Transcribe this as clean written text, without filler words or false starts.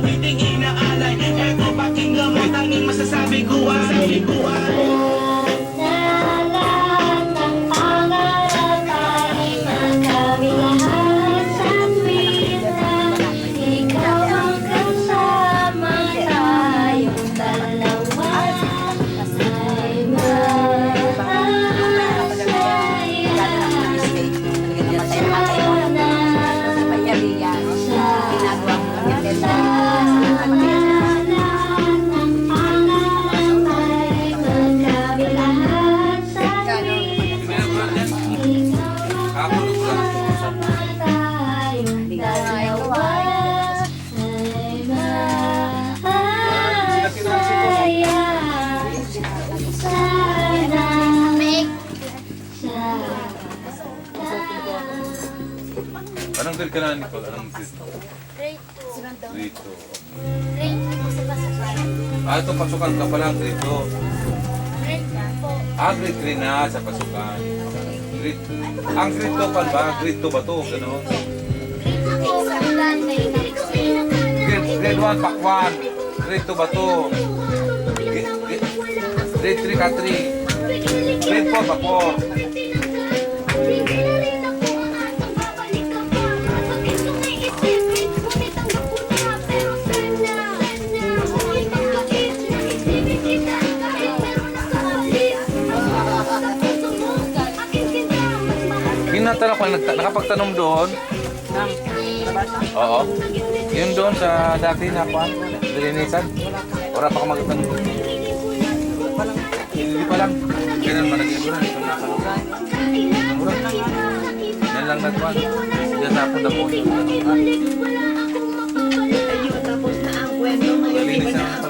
awiting inaalay. Eto pakinggan mo, tanging masasabi ko ay Anong grade ka na, Nicole? Anong grade? Grade 2. Grade 2. Grade 2 po sa pasukan. Itong pasukan ka pala, grade 2. Grade 3 po. Grade 3 na sa pasukan. Grade 2. Ang grade 2 pa ba? Grade 2 ba to? Gano'n? Grade 2 po sa ulan. Grade 1, pack 1. Grade 2 ba to? Grade 3 ka 3. Grade 4, pack 4. Tinatanong ko, nakapagtanong doon. Oo. Yun doon sa dati na pa, dilinisan. Wala pa ka magtanong doon. Hindi pa lang. Ganun ba nag-iburan? Ito nakalugan. Yan lang nagwan. Yan na po na po. Ayun, tapos na ang kwento. Dilinisan.